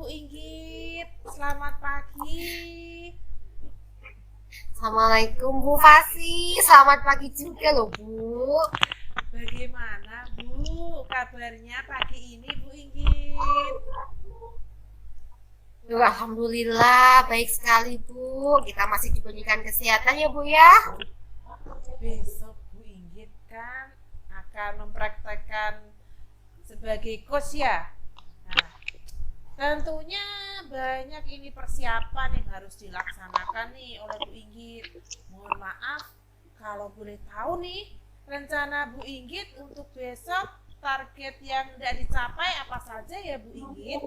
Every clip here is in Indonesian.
Bu Inggit, selamat pagi. Assalamualaikum Bu Fasi, selamat pagi juga loh Bu. Bagaimana Bu kabarnya pagi ini Bu Inggit? Alhamdulillah baik sekali Bu. Kita masih diberikan kesehatan ya Bu ya. Besok Bu Inggit kan akan mempraktekkan sebagai coach ya. Nah, tentunya banyak ini persiapan yang harus dilaksanakan nih oleh Bu Inggit. Mohon maaf kalau boleh tahu nih rencana Bu Inggit untuk besok, target yang tidak dicapai apa saja ya Bu Inggit?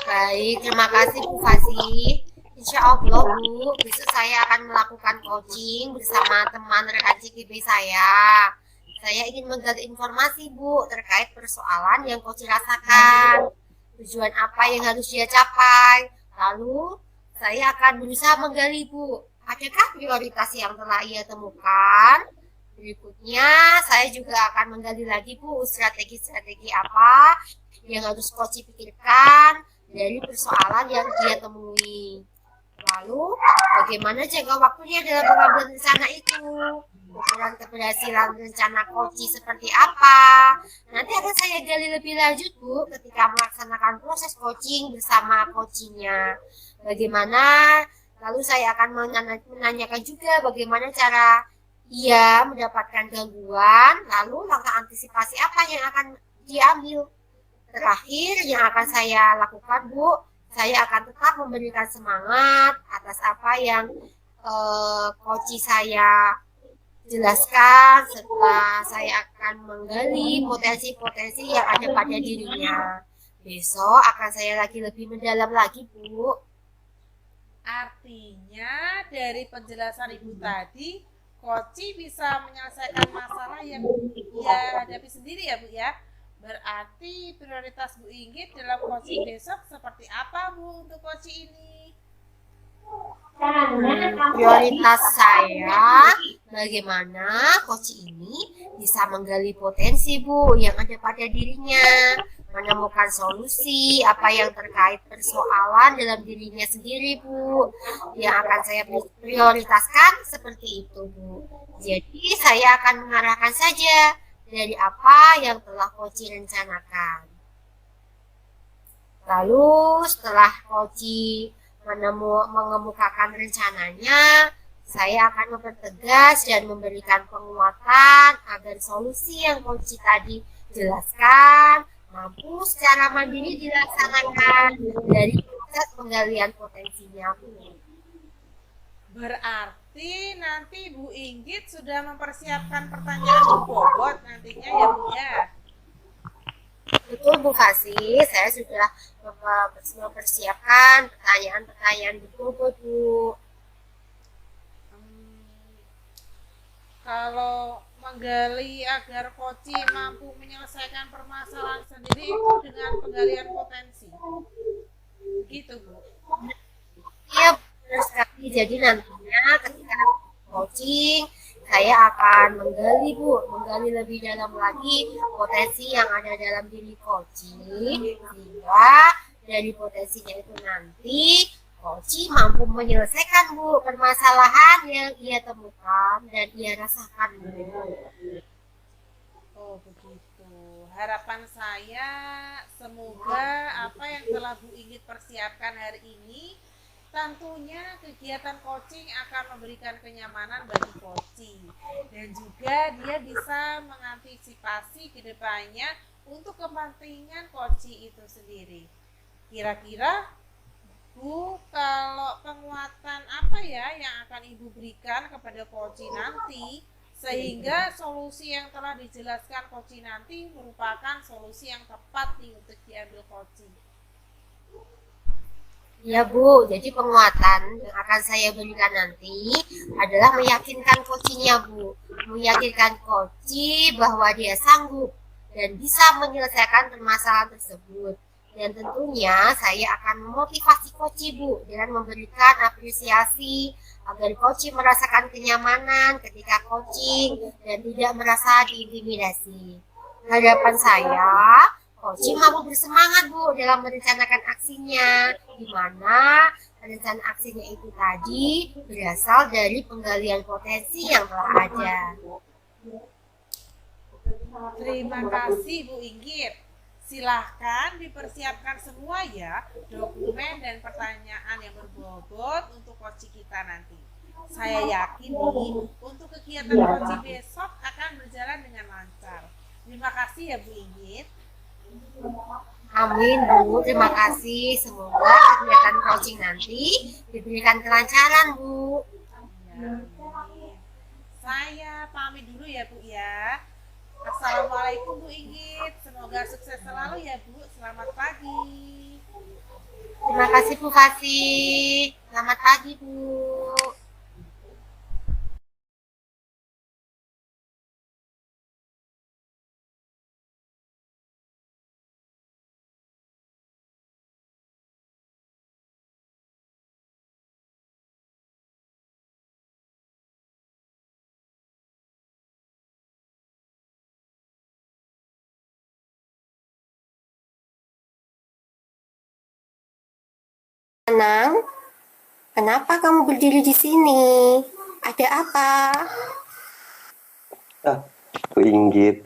Baik, terima kasih Bu Fasi. Insya Allah Bu, besok saya akan melakukan coaching bersama teman rekan CGP saya. Saya ingin menggali informasi Bu terkait persoalan yang coach rasakan. Tujuan apa yang harus dia capai. Lalu saya akan berusaha menggali Bu, adakah prioritas yang telah ia temukan. Berikutnya saya juga akan menggali lagi Bu, strategi-strategi apa yang harus coach pikirkan dari persoalan yang dia temui. Lalu bagaimana jangka waktunya dalam mengambil rencana itu, ukuran keberhasilan rencana coach seperti apa. Nanti akan saya gali lebih lanjut Bu ketika melaksanakan proses coaching bersama coachingnya. Bagaimana, lalu saya akan menanyakan juga bagaimana cara ia mendapatkan gangguan, lalu langkah antisipasi apa yang akan diambil. Terakhir yang akan saya lakukan Bu, saya akan tetap memberikan semangat atas apa yang coach saya jelaskan setelah saya akan menggali potensi-potensi yang ada pada dirinya. Besok akan saya lagi lebih mendalam lagi Bu. Artinya dari penjelasan Ibu tadi, Koci bisa menyelesaikan masalah yang ia hadapi sendiri ya Bu ya. Berarti prioritas Bu Inggit dalam Koci besok seperti apa Bu untuk Koci ini? Prioritas saya bagaimana coach ini bisa menggali potensi Bu yang ada pada dirinya, menemukan solusi apa yang terkait persoalan dalam dirinya sendiri Bu, yang akan saya prioritaskan seperti itu Bu. Jadi saya akan mengarahkan saja dari apa yang telah coach rencanakan. Lalu setelah coach mengemukakan rencananya, saya akan mempertegas dan memberikan penguatan agar solusi yang coach tadi jelaskan mampu secara mandiri dilaksanakan dari proses penggalian potensinya. Berarti nanti Bu Inggit sudah mempersiapkan pertanyaan berbobot nantinya ya Bu ya. Betul Bu Fasi, saya sudah mempersiapkan pertanyaan-pertanyaan berbobot Bu. Kalau menggali agar Koci mampu menyelesaikan permasalahan sendiri itu dengan penggalian potensi. Gitu Bu. Iya benar sekali. Jadi nantinya ketika coaching saya akan menggali lebih dalam lagi potensi yang ada dalam diri coaching, sehingga dari potensinya itu nanti coaching mampu menyelesaikan Bu permasalahan yang ia temukan dan ia rasakan Bu. Oh begitu. Harapan saya semoga apa yang telah Bu Inggit persiapkan hari ini, tentunya kegiatan coaching akan memberikan kenyamanan bagi coaching dan juga dia bisa mengantisipasi ke depannya untuk kepentingan coaching itu sendiri. Kira-kira Bu, kalau penguatan apa ya yang akan Ibu berikan kepada coaching nanti sehingga solusi yang telah dijelaskan coaching nanti merupakan solusi yang tepat nih untuk diambil coaching? Ya Bu, jadi penguatan yang akan saya berikan nanti adalah meyakinkan coachnya Bu, meyakinkan coach bahwa dia sanggup dan bisa menyelesaikan permasalahan tersebut. Dan tentunya saya akan memotivasi coach Bu dengan memberikan apresiasi agar coach merasakan kenyamanan ketika coaching dan tidak merasa diintimidasi. Harapan saya, coaching maupun bersemangat Bu dalam merencanakan aksinya, di mana rencana aksinya itu tadi berasal dari penggalian potensi yang telah ada. Terima kasih Bu Inggit. Silahkan dipersiapkan semua ya dokumen dan pertanyaan yang berbobot untuk coaching kita nanti. Saya yakin nih untuk kegiatan coaching besok akan berjalan dengan lancar. Terima kasih ya Bu Inggit. Amin Bu, terima kasih. Semoga kegiatan coaching nanti diberikan kelancaran Bu. Ya, amin. Saya pamit dulu ya Bu ya. Assalamualaikum Bu Inggit. Semoga sukses selalu ya Bu. Selamat pagi. Terima kasih Bu Fasi. Selamat pagi Bu. Anang, kenapa kamu berdiri di sini? Ada apa? Bu Inggit,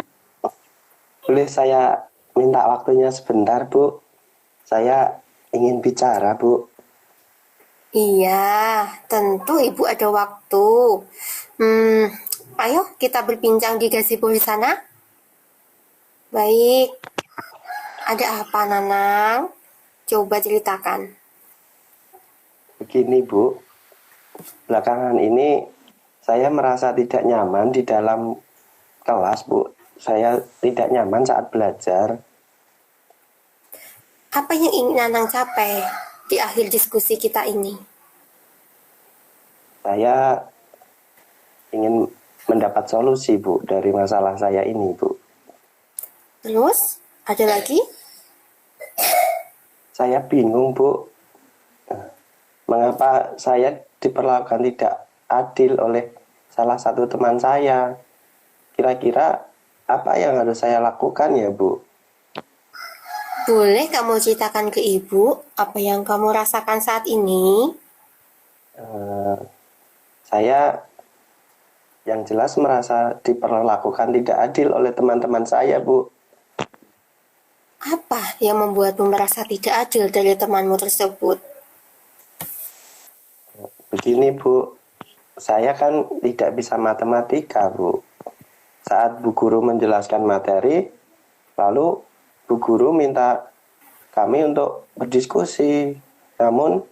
boleh saya minta waktunya sebentar, Bu? Saya ingin bicara, Bu. Iya, tentu Ibu ada waktu. Ayo kita berbincang di gazebo di sana. Baik, ada apa Nanang? Coba ceritakan. Begini, Bu. Belakangan ini saya merasa tidak nyaman di dalam kelas, Bu. Saya tidak nyaman saat belajar. Apa yang ingin Nanang capai di akhir diskusi kita ini? Saya ingin mendapat solusi, Bu, dari masalah saya ini, Bu. Terus, ada lagi? Saya bingung, Bu. Mengapa saya diperlakukan tidak adil oleh salah satu teman saya? Kira-kira apa yang harus saya lakukan ya, Bu? Boleh kamu ceritakan ke Ibu apa yang kamu rasakan saat ini? Saya yang jelas merasa diperlakukan tidak adil oleh teman-teman saya, Bu. Apa yang membuatmu merasa tidak adil dari temanmu tersebut? Begini, Bu. Saya kan tidak bisa matematika, Bu. Saat Bu Guru menjelaskan materi, lalu Bu Guru minta kami untuk berdiskusi. Namun,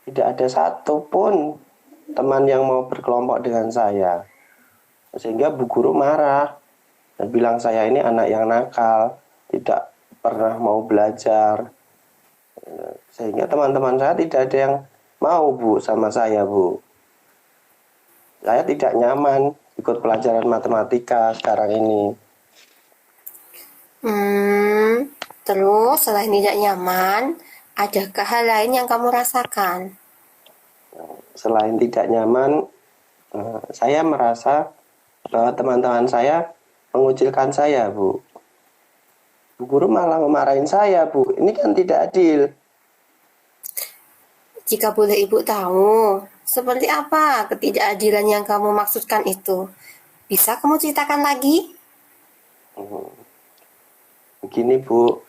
tidak ada satupun teman yang mau berkelompok dengan saya. Sehingga Bu Guru marah dan bilang saya ini anak yang nakal, tidak pernah mau belajar. Sehingga teman-teman saya tidak ada yang mau, Bu, sama saya, Bu. Saya tidak nyaman ikut pelajaran matematika sekarang ini. Terus selain tidak nyaman, adakah hal lain yang kamu rasakan? Selain tidak nyaman, saya merasa bahwa teman-teman saya mengucilkan saya, Bu. Bu Guru malah memarahin saya, Bu. Ini kan tidak adil. Jika boleh Ibu tahu, seperti apa ketidakadilan yang kamu maksudkan itu? Bisa kamu ceritakan lagi? Begini, Bu.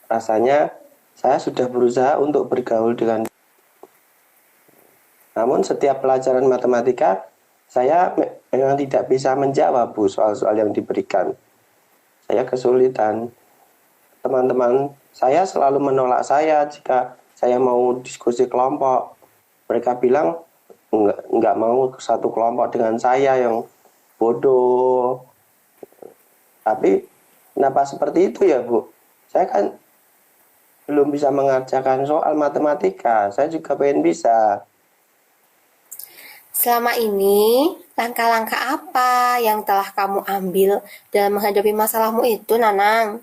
Rasanya saya sudah berusaha untuk bergaul dengan. Namun setiap pelajaran matematika, saya memang tidak bisa menjawab, Bu, soal-soal yang diberikan. Saya kesulitan. Teman-teman saya selalu menolak saya jika saya mau diskusi kelompok. Mereka bilang enggak mau satu kelompok dengan saya yang bodoh. Tapi kenapa seperti itu ya, Bu? Saya kan belum bisa mengerjakan soal matematika. Saya juga pengen bisa. Selama ini, langkah-langkah apa yang telah kamu ambil dalam menghadapi masalahmu itu, Nanang?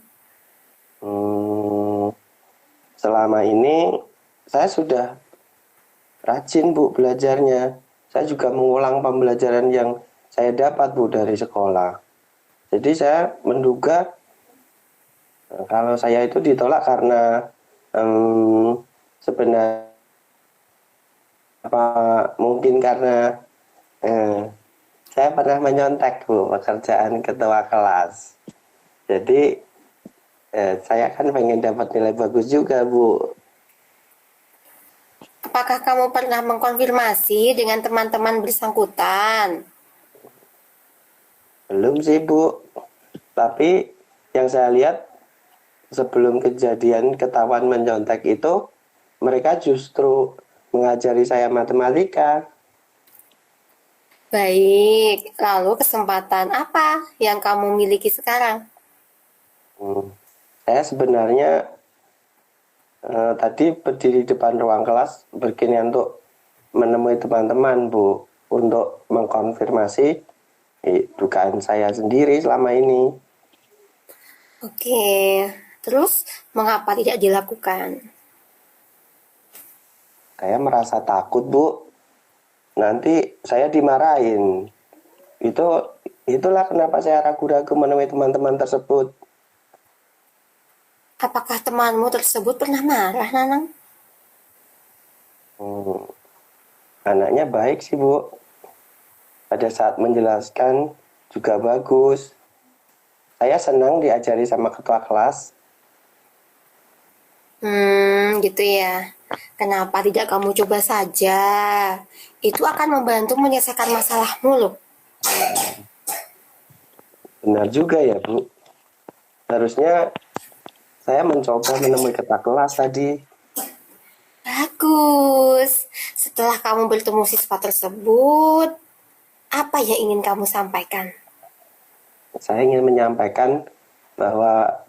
Selama ini saya sudah rajin, Bu, belajarnya. Saya juga mengulang pembelajaran yang saya dapat, Bu, dari sekolah. Jadi saya menduga Kalau saya itu ditolak karena sebenarnya apa mungkin karena eh, saya pernah menyontek Bu pekerjaan ketua kelas. Jadi saya kan pengen dapat nilai bagus juga Bu. Apakah kamu pernah mengkonfirmasi dengan teman-teman bersangkutan? Belum sih Bu. Tapi yang saya lihat sebelum kejadian ketahuan menyontek itu mereka justru mengajari saya matematika. Baik, lalu kesempatan apa yang kamu miliki sekarang? Saya sebenarnya tadi berdiri depan ruang kelas berkeinginan untuk menemui teman-teman Bu untuk mengkonfirmasi dugaan saya sendiri selama ini. Oke, terus mengapa tidak dilakukan? Saya merasa takut Bu, nanti saya dimarahin. Itulah kenapa saya ragu-ragu menemui teman-teman tersebut. Apakah temanmu tersebut pernah marah, Nanang? Anaknya baik sih Bu. Pada saat menjelaskan juga bagus. Saya senang diajari sama ketua kelas. Gitu ya. Kenapa tidak kamu coba saja? Itu akan membantu menyelesaikan masalahmu loh. Benar juga ya Bu. Harusnya saya mencoba menemui ketua kelas tadi. Bagus. Setelah kamu bertemu siswa tersebut, apa yang ingin kamu sampaikan? Saya ingin menyampaikan bahwa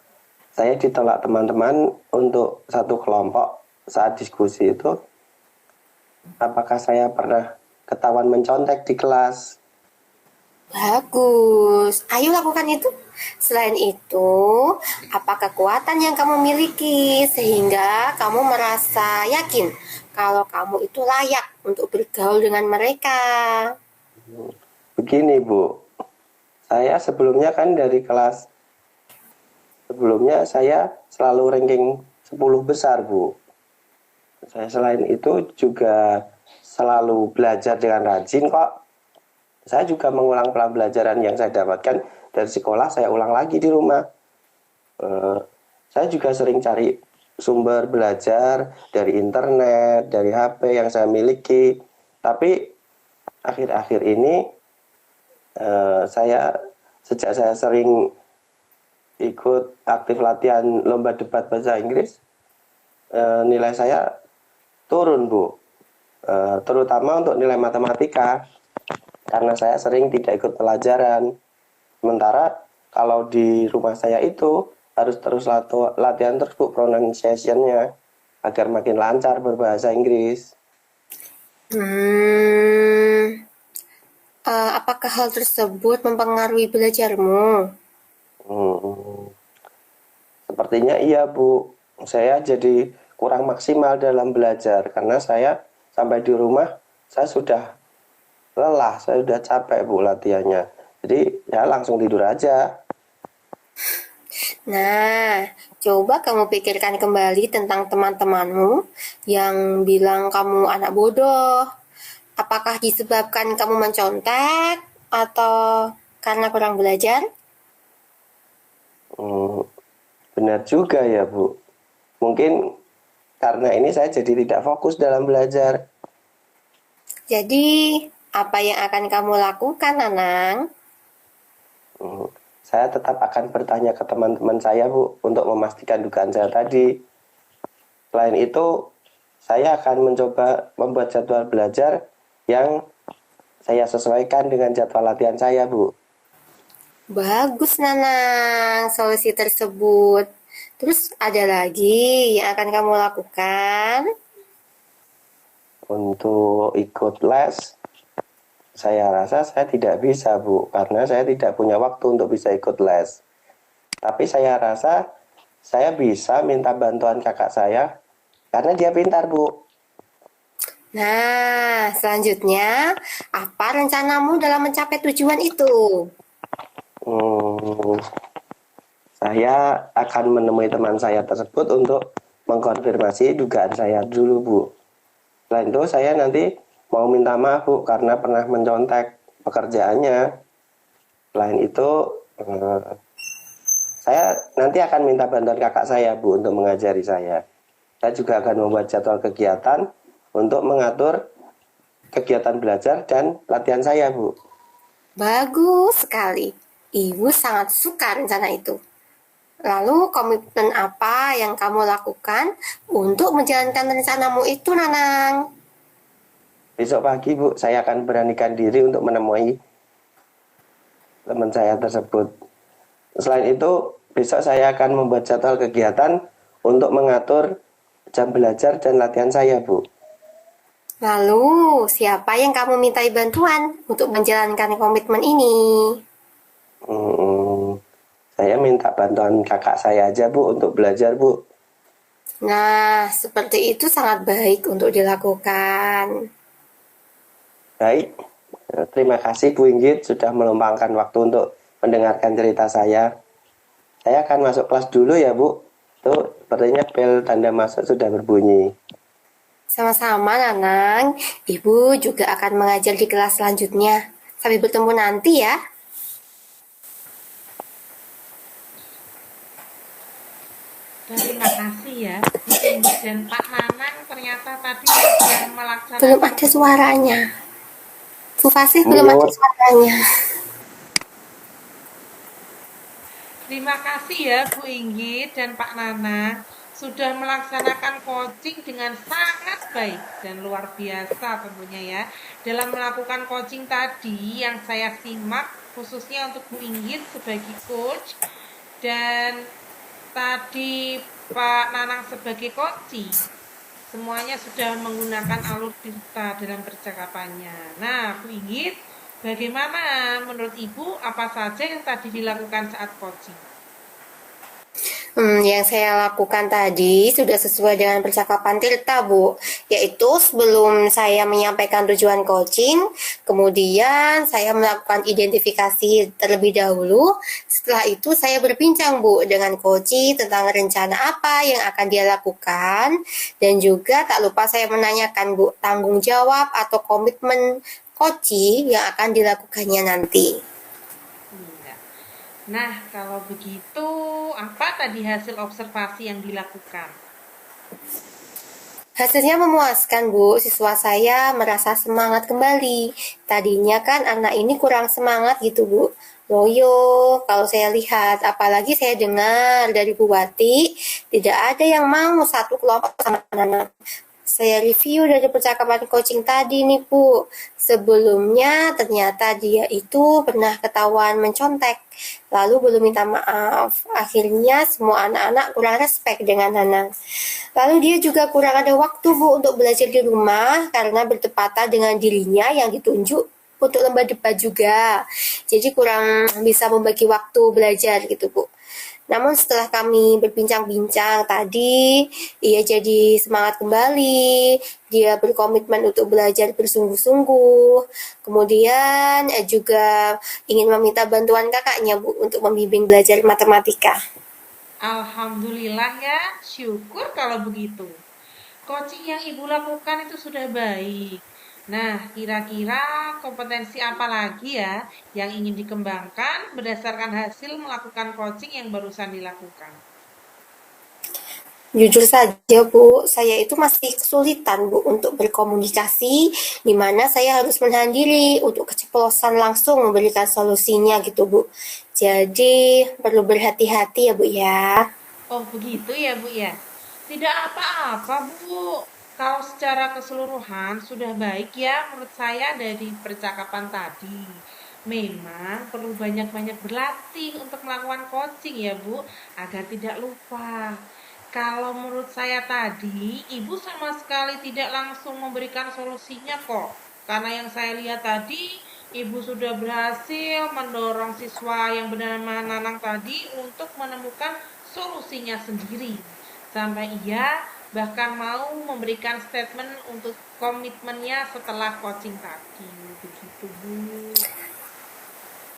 saya ditolak teman-teman untuk satu kelompok saat diskusi itu. Apakah saya pernah ketahuan mencontek di kelas? Bagus. Ayo lakukan itu. Selain itu, apa kekuatan yang kamu miliki sehingga kamu merasa yakin kalau kamu itu layak untuk bergaul dengan mereka? Begini Bu, saya sebelumnya kan dari kelas sebelumnya saya selalu ranking 10 besar Bu. Saya selain itu juga selalu belajar dengan rajin kok. Saya juga mengulang pelajaran yang saya dapatkan dari sekolah, saya ulang lagi di rumah. Saya juga sering cari sumber belajar dari internet, dari HP yang saya miliki. Tapi akhir-akhir ini sejak saya sering ikut aktif latihan lomba debat bahasa Inggris, nilai saya turun Bu, terutama untuk nilai matematika karena saya sering tidak ikut pelajaran. Sementara kalau di rumah saya itu harus terus latihan terus Bu pronunciation-nya agar makin lancar berbahasa Inggris. Apakah hal tersebut mempengaruhi belajarmu? Sepertinya iya Bu, saya jadi kurang maksimal dalam belajar karena saya sampai di rumah saya sudah lelah, saya sudah capek Bu latihannya. Jadi ya langsung tidur aja. Nah, coba kamu pikirkan kembali tentang teman-temanmu yang bilang kamu anak bodoh. Apakah disebabkan kamu mencontek atau karena kurang belajar? Benar juga ya Bu. Mungkin karena ini saya jadi tidak fokus dalam belajar. Jadi, apa yang akan kamu lakukan, Nanang? Saya tetap akan bertanya ke teman-teman saya Bu untuk memastikan dugaan saya tadi. Selain itu, saya akan mencoba membuat jadwal belajar yang saya sesuaikan dengan jadwal latihan saya Bu. Bagus, Nanang, solusi tersebut. Terus ada lagi yang akan kamu lakukan? Untuk ikut les, saya rasa saya tidak bisa Bu, karena saya tidak punya waktu untuk bisa ikut les. Tapi saya rasa saya bisa minta bantuan kakak saya, karena dia pintar Bu. Nah, selanjutnya, apa rencanamu dalam mencapai tujuan itu? saya akan menemui teman saya tersebut untuk mengkonfirmasi dugaan saya dulu, Bu. Selain itu saya nanti mau minta maaf, Bu, karena pernah mencontek pekerjaannya. Selain itu saya nanti akan minta bantuan kakak saya, Bu, untuk mengajari saya. Saya juga akan membuat jadwal kegiatan untuk mengatur kegiatan belajar dan latihan saya, Bu. Bagus sekali. Ibu sangat suka rencana itu. Lalu komitmen apa yang kamu lakukan untuk menjalankan rencanamu itu, Nanang? Besok pagi, Bu, saya akan beranikan diri untuk menemui teman saya tersebut. Selain itu, besok saya akan membuat jadwal kegiatan untuk mengatur jam belajar dan latihan saya, Bu. Lalu, siapa yang kamu mintai bantuan untuk menjalankan komitmen ini? Saya minta bantuan kakak saya aja, Bu, untuk belajar, Bu. Nah, seperti itu sangat baik untuk dilakukan. Baik, terima kasih Bu Inggit sudah meluangkan waktu untuk mendengarkan cerita saya. Saya akan masuk kelas dulu ya, Bu. Tuh, sepertinya bel tanda masuk sudah berbunyi. Sama-sama, Nanang. Ibu juga akan mengajar di kelas selanjutnya. Sampai bertemu nanti ya. Terima kasih ya Bu Inggit dan Pak Nanang, ternyata tadi sudah melaksanakan. Belum ada suaranya. Bu Fasih belum ada Nyuwun. suaranya. Terima kasih ya Bu Inggit dan Pak Nanang sudah melaksanakan coaching dengan sangat baik dan luar biasa tentunya ya. Dalam melakukan coaching tadi yang saya simak khususnya untuk Bu Inggit sebagai coach dan tadi Pak Nanang sebagai coaching, semuanya sudah menggunakan alur cerita dalam percakapannya. Nah, Bu Inggit, bagaimana menurut Ibu apa saja yang tadi dilakukan saat coaching? Yang saya lakukan tadi sudah sesuai dengan percakapan Tirta, Bu. Yaitu sebelum saya menyampaikan tujuan coaching, kemudian saya melakukan identifikasi terlebih dahulu. Setelah itu saya berbincang, Bu, dengan coaching tentang rencana apa yang akan dia lakukan. Dan juga tak lupa saya menanyakan, Bu, tanggung jawab atau komitmen coaching yang akan dilakukannya nanti. Iya. Nah, kalau begitu, apa tadi hasil observasi yang dilakukan? Hasilnya memuaskan, Bu. Siswa saya merasa semangat kembali. Tadinya kan anak ini kurang semangat gitu, Bu. Loyo, kalau saya lihat, apalagi saya dengar dari Bu Wati, tidak ada yang mau satu kelompok sama anak-anak. Saya review dari percakapan coaching tadi nih, Bu. Sebelumnya ternyata dia itu pernah ketahuan mencontek, lalu belum minta maaf. Akhirnya semua anak-anak kurang respect dengan Nana. Lalu dia juga kurang ada waktu, Bu, untuk belajar di rumah karena bertepatan dengan dirinya yang ditunjuk untuk lomba debat juga. Jadi kurang bisa membagi waktu belajar gitu, Bu. Namun setelah kami berbincang-bincang tadi, ia jadi semangat kembali, dia berkomitmen untuk belajar bersungguh-sungguh. Kemudian juga ingin meminta bantuan kakaknya, Bu, untuk membimbing belajar matematika. Alhamdulillah ya, syukur kalau begitu. Coaching yang Ibu lakukan itu sudah baik. Nah, kira-kira kompetensi apa lagi ya yang ingin dikembangkan berdasarkan hasil melakukan coaching yang barusan dilakukan? Jujur saja, Bu, saya itu masih kesulitan, Bu, untuk berkomunikasi, di mana saya harus menahan diri untuk keceplosan langsung memberikan solusinya gitu, Bu. Jadi, perlu berhati-hati ya, Bu, ya. Oh, begitu ya, Bu ya. Tidak apa-apa, Bu. Kalau secara keseluruhan sudah baik ya menurut saya dari percakapan tadi. Memang perlu banyak-banyak berlatih untuk melakukan coaching ya, Bu, agar tidak lupa. Kalau menurut saya tadi, Ibu sama sekali tidak langsung memberikan solusinya kok. Karena yang saya lihat tadi, Ibu sudah berhasil mendorong siswa yang bernama Nanang tadi untuk menemukan solusinya sendiri. Sampai ia bahkan mau memberikan statement untuk komitmennya setelah coaching tadi. Begitu, Bu.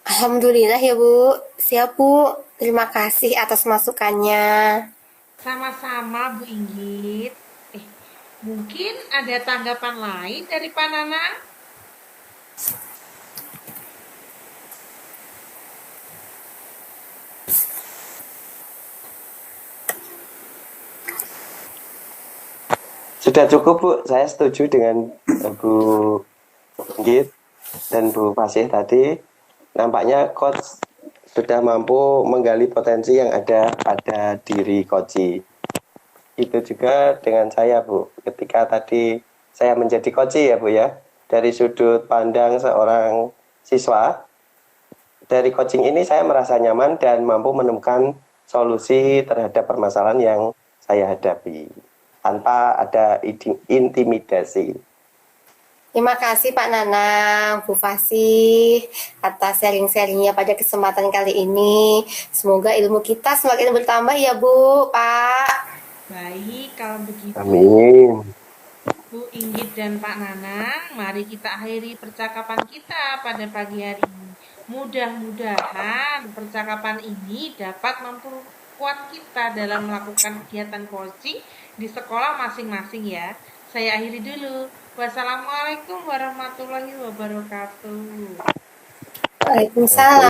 Alhamdulillah ya Bu. Siap Bu. Terima kasih atas masukannya. Sama-sama Bu Inggit. Mungkin ada tanggapan lain dari Pak Nanang? Sudah cukup Bu, saya setuju dengan Bu Git dan Bu Fasih tadi. Nampaknya coach sudah mampu menggali potensi yang ada pada diri coach. Itu juga dengan saya Bu, ketika tadi saya menjadi coach ya Bu ya, dari sudut pandang seorang siswa, dari coaching ini saya merasa nyaman dan mampu menemukan solusi terhadap permasalahan yang saya hadapi tanpa ada intimidasi. Terima kasih Pak Nanang, Bu Fasih atas sharing-sharingnya pada kesempatan kali ini. Semoga ilmu kita semakin bertambah ya Bu, Pak. Baik, kalau begitu Amin. Bu Inggit dan Pak Nanang, mari kita akhiri percakapan kita pada pagi hari ini. Mudah-mudahan percakapan ini dapat memperkuat kita dalam melakukan kegiatan coaching di sekolah masing-masing ya. Saya akhiri dulu. Wassalamualaikum warahmatullahi wabarakatuh. Waalaikumsalam.